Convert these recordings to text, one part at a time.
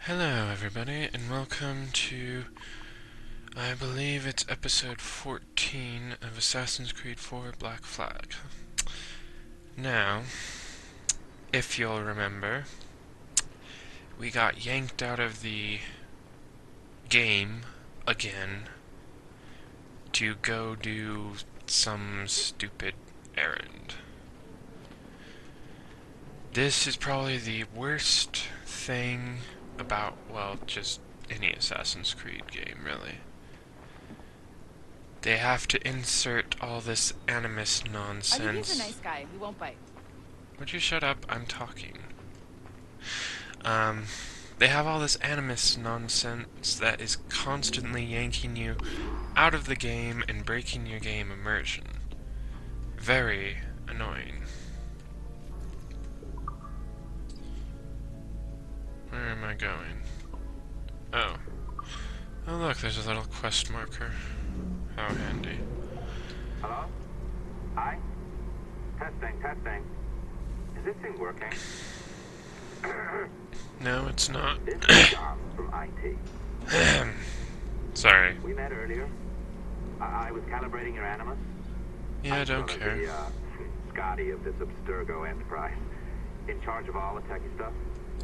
Hello, everybody, and welcome to, I believe it's episode 14 of Assassin's Creed 4 Black Flag. Now, if you'll remember, we got yanked out of the game again to go do some stupid errand. This is probably the worst thing about, well, just any Assassin's Creed game, really. They have to insert all this animus nonsense. Olivier's a nice guy. He won't bite. Would you shut up? I'm talking. They have all this animus nonsense that is constantly yanking you out of the game and breaking your game immersion. Very annoying. Where am I going? Oh. Oh look, there's a little quest marker. How handy. Hello? Hi? Testing. Is this thing working? No, it's not. This is John from IT. Sorry. We met earlier. I was calibrating your Animus. Yeah, I I'm don't sort of care. the, Scotty of this Abstergo enterprise. In charge of all the techie stuff.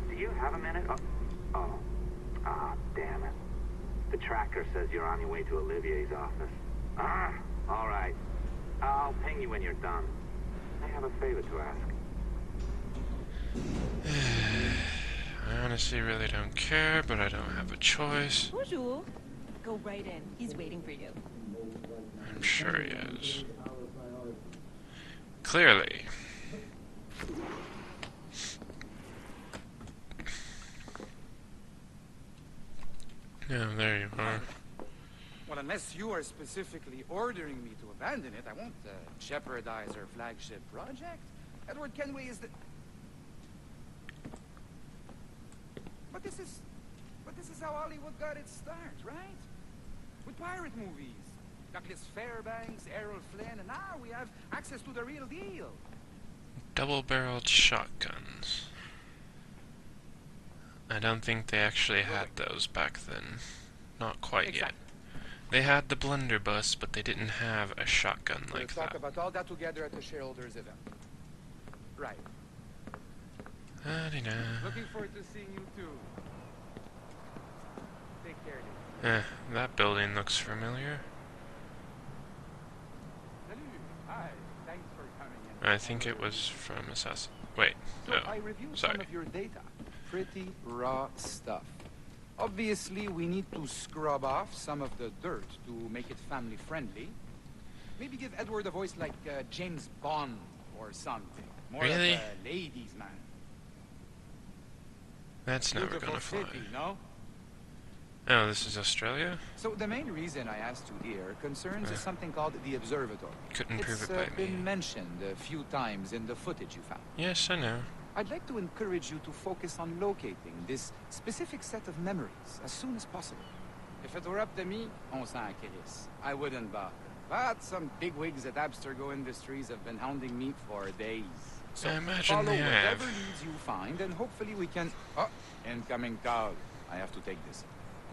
Do you have a minute? Damn it. The tracker says you're on your way to Olivier's office. All right. I'll ping you when you're done. I have a favor to ask. I honestly really don't care, but I don't have a choice. Bonjour. Go right in. He's waiting for you. I'm sure he is. Clearly. No, there you are. Well, unless you are specifically ordering me to abandon it, I won't jeopardize our flagship project. Edward Kenway is the... But this is how Hollywood got its start, right? With pirate movies. Douglas Fairbanks, Errol Flynn, and now we have access to the real deal. Double-barreled shotguns. I don't think they actually had those back then. Not quite yet. They had the blunderbuss, but they didn't have a shotgun like We'll talk that. about all that together at the shareholders event. Right. La-di-da. Looking forward to seeing you too. Take care. That building looks familiar. Salut. Hi. Thanks for coming in. I think it was from Assassin. Wait, So no. I reviewed sorry. some of your data. Pretty raw stuff. Obviously, we need to scrub off some of the dirt to make it family friendly. Maybe give Edward a voice like James Bond or something. More Really? of a ladies' man. That's never Beautiful gonna fly. city, no? Oh, this is Australia? So the main reason I asked you here concerns is something called the observatory. Couldn't prove It's it by me. been mentioned a few times in the footage you found. Yes, I know. I'd like to encourage you to focus on locating this specific set of memories as soon as possible. If it were up to me, on s'en crisse. I wouldn't bother. But some bigwigs at Abstergo Industries have been hounding me for days. So I imagine follow they whatever have. leads you find, and hopefully we can... Oh, incoming call. I have to take this.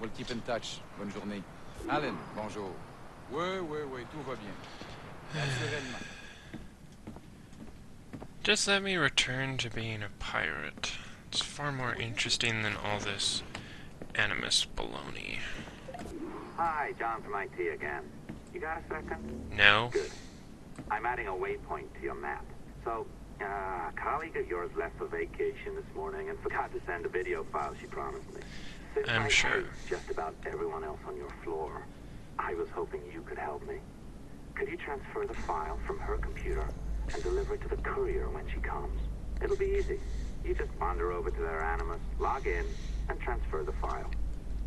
We'll keep in touch. Bonne journée. Alan, bonjour. Oui, tout va bien. Naturellement. Just let me return to being a pirate. It's far more interesting than all this animus baloney. Hi, John from IT again. You got a second? No? Good. I'm adding a waypoint to your map. So, a colleague of yours left for vacation this morning and forgot to send a video file she promised me. Since I'm I sure. hate just about everyone else on your floor, I was hoping you could help me. Could you transfer the file from her computer and deliver it to the courier when she comes? It'll be easy. You just wander over to their Animus, log in, and transfer the file.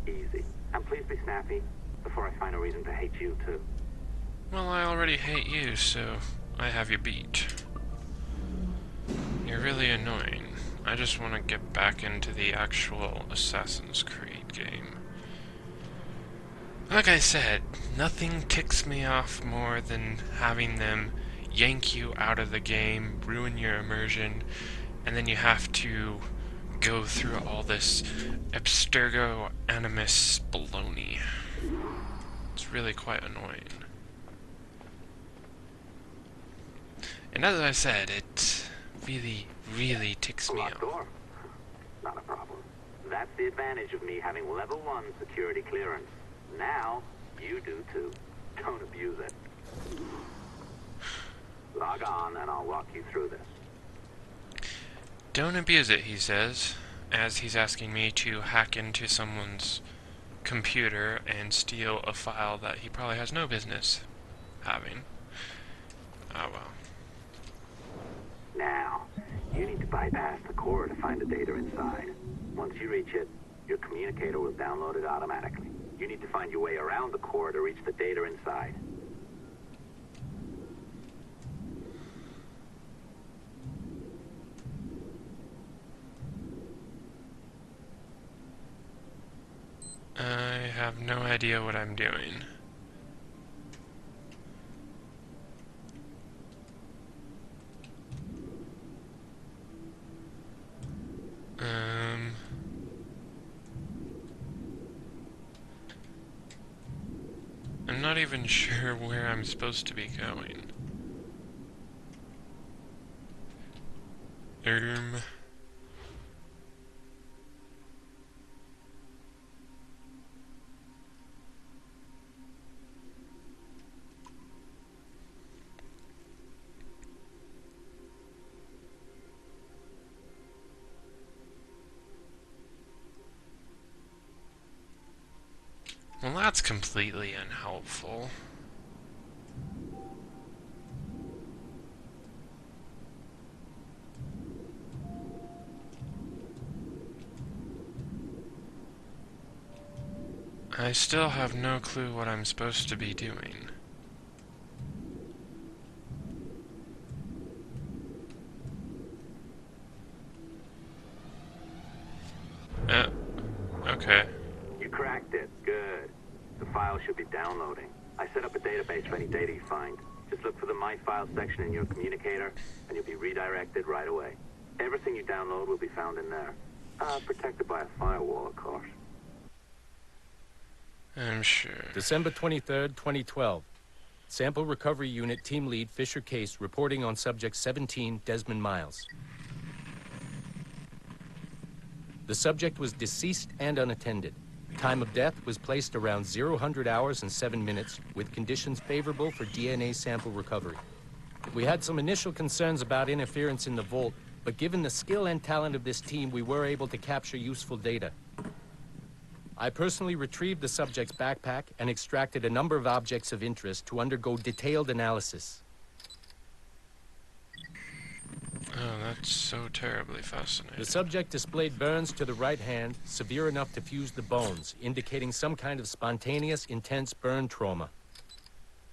Easy. And please be snappy before I find a reason to hate you too. Well, I already hate you, so I have you beat. You're really annoying. I just want to get back into the actual Assassin's Creed game. Like I said, nothing ticks me off more than having them yank you out of the game, ruin your immersion, and then you have to go through all this Abstergo Animus baloney. It's really quite annoying. And as I said, it really ticks me Locked off. door. Not a problem. That's the advantage of me having level 1 security clearance. Now, you do too. Don't abuse it. Log on and I'll walk you through this. Don't abuse it, he says, as he's asking me to hack into someone's computer and steal a file that he probably has no business having. Oh well. Now, you need to bypass the core to find the data inside. Once you reach it, your communicator will download it automatically. You need to find your way around the core to reach the data inside. I have no idea what I'm doing. I'm not even sure where I'm supposed to be going. Well, that's completely unhelpful. I still have no clue what I'm supposed to be doing. Okay. You cracked it. Good. The file should be downloading. I set up a database for any data you find. Just look for the My Files section in your communicator, and you'll be redirected right away. Everything you download will be found in there. Protected by a firewall, of course. I'm sure. December 23rd, 2012. Sample Recovery Unit Team Lead Fisher Case reporting on Subject 17, Desmond Miles. The subject was deceased and unattended. Time of death was placed around 00 hours and 7 minutes, with conditions favorable for DNA sample recovery. We had some initial concerns about interference in the vault, but given the skill and talent of this team, we were able to capture useful data. I personally retrieved the subject's backpack and extracted a number of objects of interest to undergo detailed analysis. Oh, that's so terribly fascinating. The subject displayed burns to the right hand, severe enough to fuse the bones, indicating some kind of spontaneous, intense burn trauma.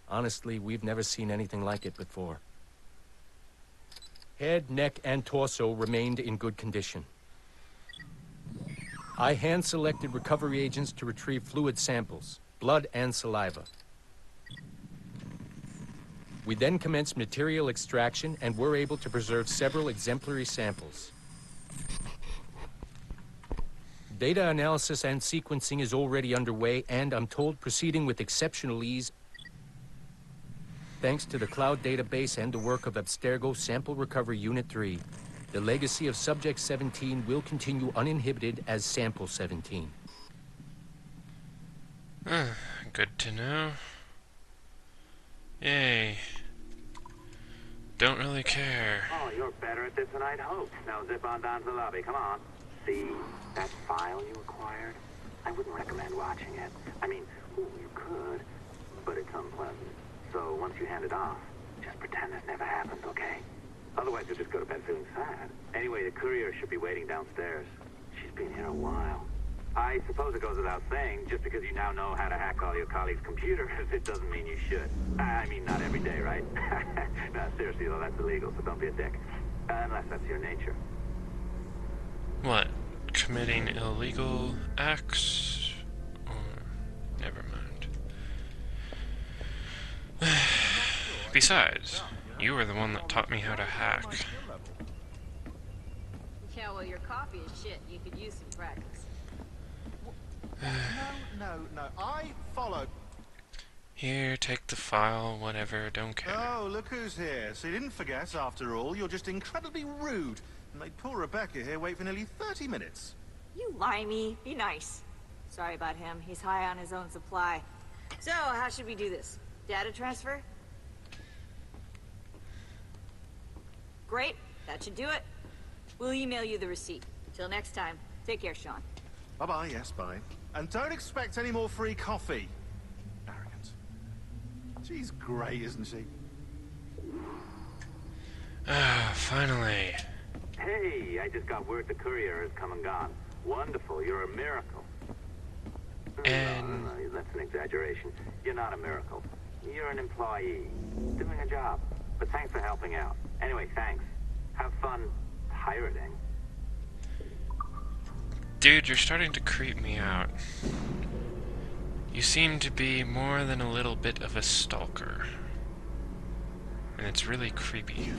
Honestly, we've never seen anything like it before. Head, neck, and torso remained in good condition. I hand-selected recovery agents to retrieve fluid samples, blood and saliva. We then commenced material extraction and were able to preserve several exemplary samples. Data analysis and sequencing is already underway, and I'm told proceeding with exceptional ease. Thanks to the cloud database and the work of Abstergo Sample Recovery Unit 3, the legacy of Subject 17 will continue uninhibited as Sample 17. Good to know. Yay. Don't really care. Oh, you're better at this than I'd hoped. Now zip on down to the lobby. Come on. See that file you acquired? I wouldn't recommend watching it. I mean, you could, but it's unpleasant. So once you hand it off, just pretend this never happened, okay? Otherwise, you'll just go to bed feeling sad. Anyway, the courier should be waiting downstairs. She's been here a while. I suppose it goes without saying, just because you now know how to hack all your colleagues' computers, it doesn't mean you should. I mean, not every day, right? No, seriously, though, that's illegal, so don't be a dick. Unless that's your nature. What? Committing illegal acts? Or... never mind. Besides, you were the one that taught me how to hack. Yeah, well, your coffee is shit. You could use some practice. No. I followed. Here, take the file, whatever, don't care. Oh, look who's here. So you didn't forget, after all. You're just incredibly rude. And made poor Rebecca here wait for nearly 30 minutes. You limey. Be nice. Sorry about him. He's high on his own supply. So, how should we do this? Data transfer? Great. That should do it. We'll email you the receipt. Till next time. Take care, Sean. Bye-bye, yes, bye. And don't expect any more free coffee. Arrogant. She's great, isn't she? Ah, finally. Hey, I just got word the courier has come and gone. Wonderful, you're a miracle. And- No, that's an exaggeration. You're not a miracle. You're an employee, doing a job. But thanks for helping out. Anyway, thanks. Have fun pirating. Dude, you're starting to creep me out. You seem to be more than a little bit of a stalker. And it's really creepy.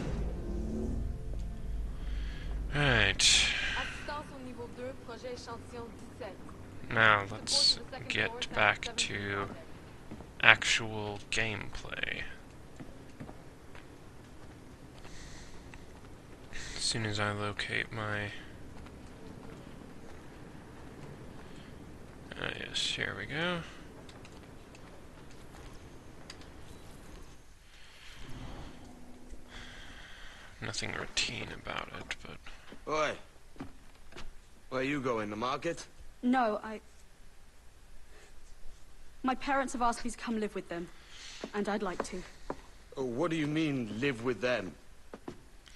Right. Assistance au niveau 2, projet échantillon 17. Now let's get back to actual gameplay. As soon as I locate my... yes, here we go. Nothing routine about it, but... Oi. Where you going, the market? No, my parents have asked me to come live with them, and I'd like to. Oh, what do you mean, live with them?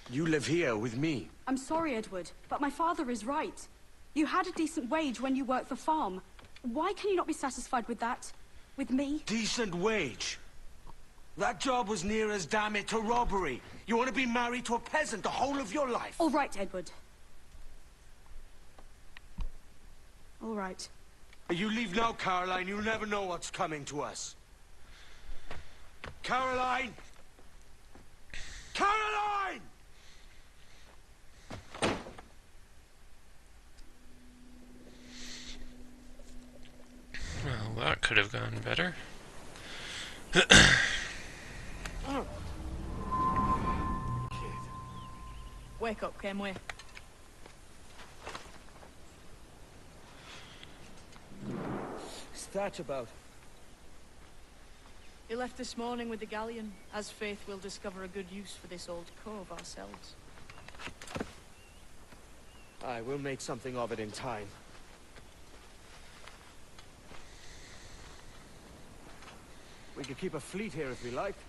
You live here with me. I'm sorry, Edward, but my father is right. You had a decent wage when you worked the farm. Why can you not be satisfied with that? With me? Decent wage? That job was near as, damn it, to robbery. You want to be married to a peasant the whole of your life? All right, Edward. All right. You leave now, Caroline. You'll never know what's coming to us. Caroline! Caroline! Well, that could have gone better. Wake up, Kenway. What's that about? He left this morning with the galleon. As faith, we'll discover a good use for this old cove ourselves. Aye, we'll make something of it in time. We could keep a fleet here if we liked.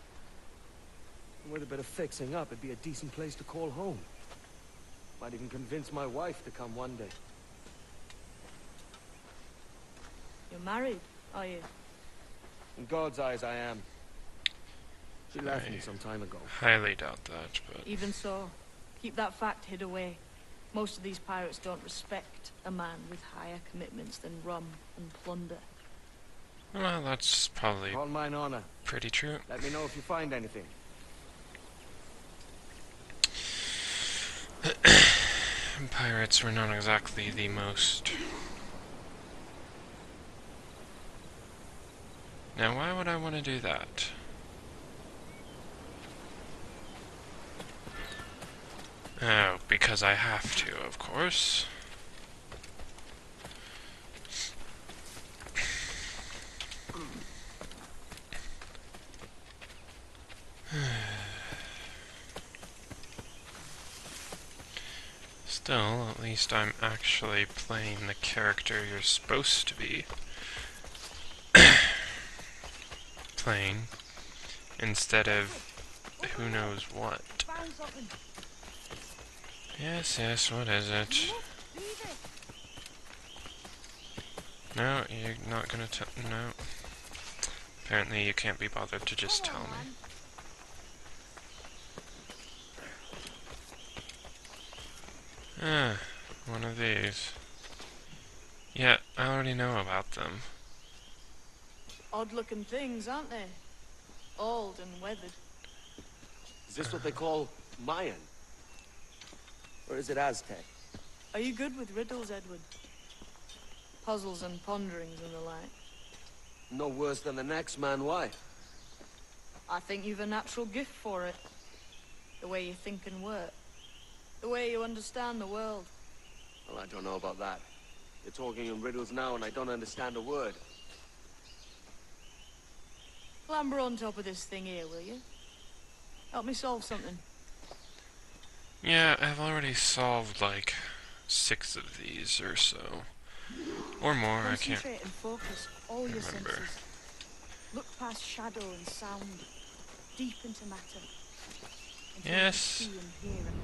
And with a bit of fixing up, it'd be a decent place to call home. Might even convince my wife to come one day. You're married, are you? In God's eyes, I am. She left me I some time ago. highly doubt that, but... Even so, keep that fact hid away. Most of these pirates don't respect a man with higher commitments than rum and plunder. Well, that's probably On mine honor. pretty true. Let me know if you find anything. Pirates were not exactly the most... Now, why would I want to do that? Oh, because I have to, of course. Still, at least I'm actually playing the character you're supposed to be playing, instead of who knows what. Yes, what is it? No, you're not gonna tell. No. Apparently you can't be bothered to just tell me. Ah, one of these. Yeah, I already know about them. Odd-looking things, aren't they? Old and weathered. Is this what they call Mayan? Or is it Aztec? Are you good with riddles, Edward? Puzzles and ponderings and the like? No worse than the next man, why? I think you've a natural gift for it. The way you think and work. The way you understand the world. Well, I don't know about that. You're talking in riddles now and I don't understand a word. Clamber on top of this thing here, will you? Help me solve something. Yeah, I've already solved like 6 of these or so. Or more, I can't Concentrate and focus all your remember. senses. Look past shadow and sound, deep into matter. Until Yes. you see and hear and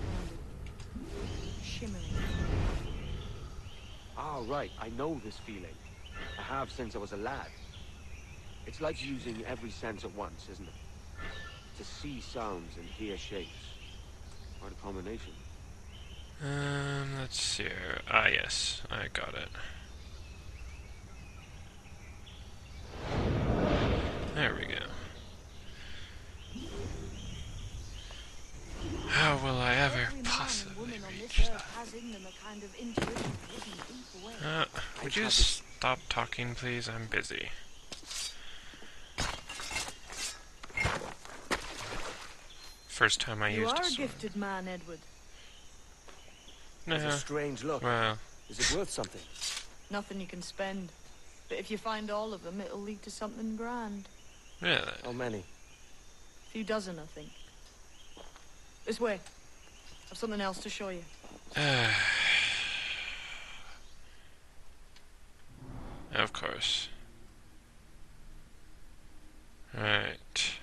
handle. Shimmering. Ah, right. I know this feeling. I have since I was a lad. It's like using every sense at once, isn't it? To see sounds and hear shapes. What a combination. Let's see here. Ah, yes, I got it. There we go. How will I ever Every man and possibly woman on reach this that? earth has in them a kind of intuition hidden deep away. Would you stop talking, please? I'm busy. First time I You used are a a sword. gifted man, Edward. It's a Nah, strange look. well, Is it worth something? Nothing you can spend. But if you find all of them, it'll lead to something grand. really? How many? A few dozen, I think. This way. I've something else to show you. Of course. Right.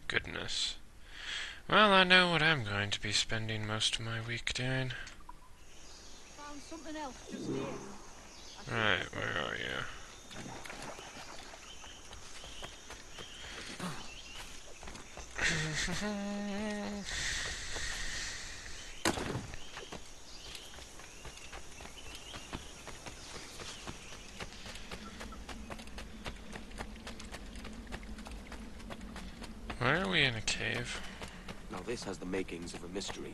Goodness. Well, I know what I'm going to be spending most of my week doing. Found something else just here. Right, where are you? Why are we in a cave? Now this has the makings of a mystery.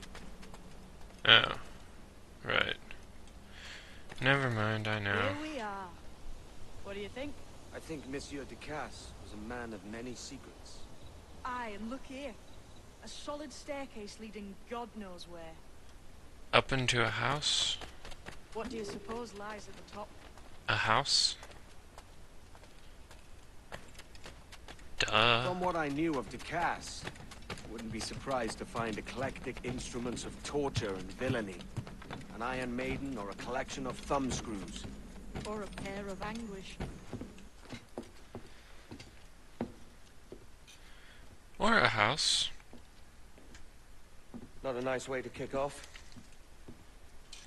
Oh. Right. Never mind, I know. Here we are. What do you think? I think Monsieur Ducasse was a man of many secrets. Aye, and look here. A solid staircase leading God knows where. Up into a house? What do you suppose lies at the top? A house? Duh. From what I knew of Ducasse, I wouldn't be surprised to find eclectic instruments of torture and villainy. An Iron Maiden or a collection of thumbscrews. Or a pair of anguish. Or a house. Not a nice way to kick off.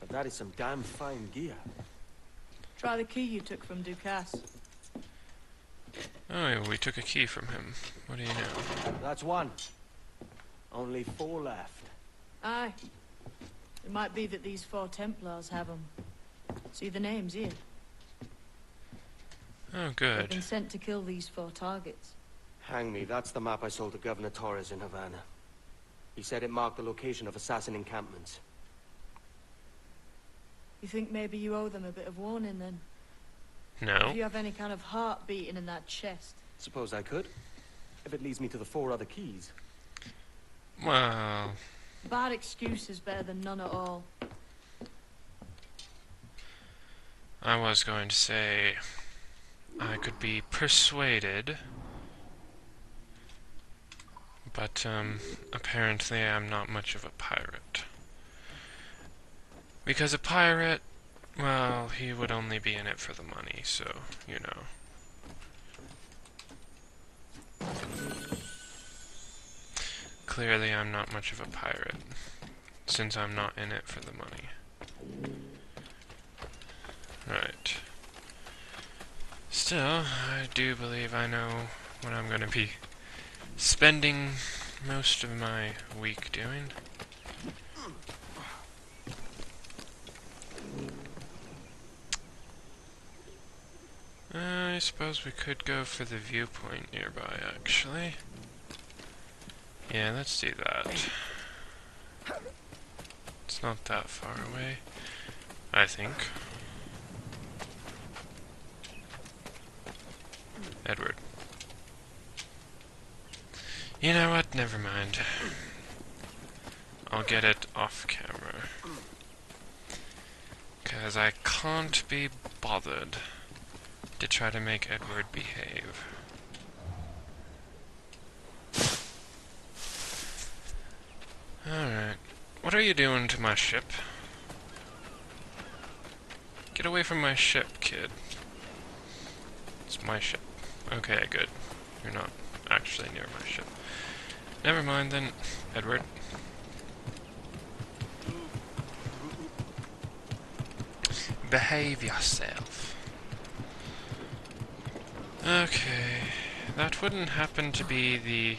But that is some damn fine gear. Try the key you took from Ducasse. Oh, yeah, we took a key from him. What do you know? That's one. Only 4 left. Aye. It might be that these 4 Templars have them. See the names here? Oh, They've good. been sent to kill these 4 targets. Hang me, that's the map I sold to Governor Torres in Havana. He said it marked the location of assassin encampments. You think maybe you owe them a bit of warning then? No. If you have any kind of heart beating in that chest. Suppose I could. If it leads me to the 4 other keys. Well, Bad excuse is better than none at all. I was going to say I could be persuaded, but apparently I'm not much of a pirate. Because a pirate, well, he would only be in it for the money, so, you know. Clearly I'm not much of a pirate, since I'm not in it for the money. Right. Still, I do believe I know what I'm going to be spending most of my week doing. I suppose we could go for the viewpoint nearby, actually. Yeah, let's do that. not that far away, I think. Edward. You know what? Never mind. I'll get it off camera. 'Cause I can't be bothered to try to make Edward behave. Alright. What are you doing to my ship? Get away from my ship, kid. It's my ship. Okay, good. You're not actually near my ship. Never mind then, Edward. Behave yourself. Okay. That wouldn't happen to be the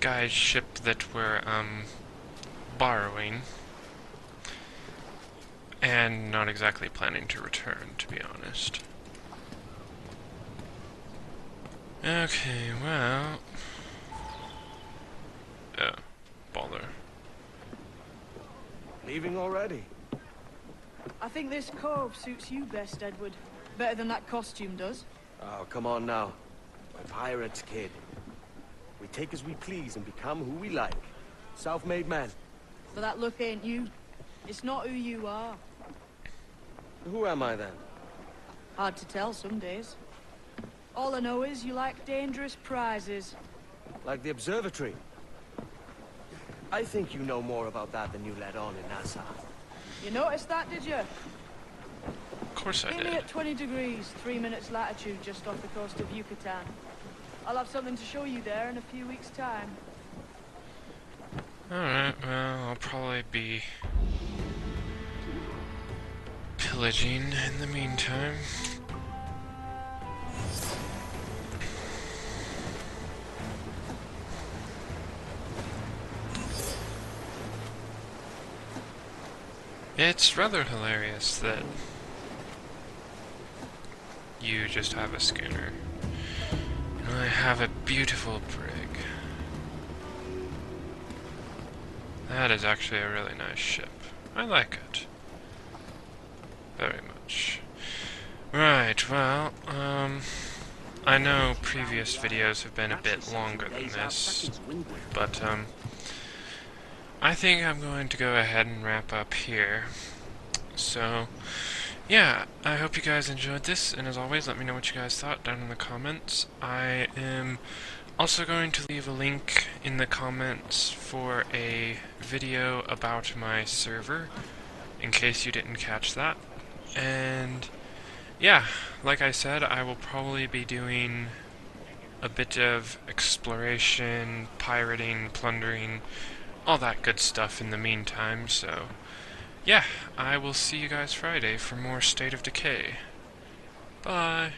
guy's ship that we're, borrowing. And not exactly planning to return, to be honest. Okay, well... Oh, bother. Leaving already? I think this cove suits you best, Edward. Better than that costume does. Oh, come on now. We're pirates, kid. We take as we please and become who we like. Self-made men. But that look ain't you. It's not who you are. Who am I then? Hard to tell some days. All I know is you like dangerous prizes. Like the observatory. I think you know more about that than you let on in Nassau. You noticed that, did you? Of course I Meet me did. at 20 degrees, 3 minutes latitude, just off the coast of Yucatan. I'll have something to show you there in a few weeks' time. Alright, well, I'll probably be pillaging in the meantime. It's rather hilarious that you just have a schooner. And I have a beautiful brig. That is actually a really nice ship. I like it. Very much. Right, well, I know previous videos have been a bit longer than this, but, I think I'm going to go ahead and wrap up here. So, yeah, I hope you guys enjoyed this, and as always, let me know what you guys thought down in the comments. I am also going to leave a link in the comments for a video about my server, in case you didn't catch that. And, yeah, like I said, I will probably be doing a bit of exploration, pirating, plundering, all that good stuff in the meantime, so yeah, I will see you guys Friday for more State of Decay. Bye!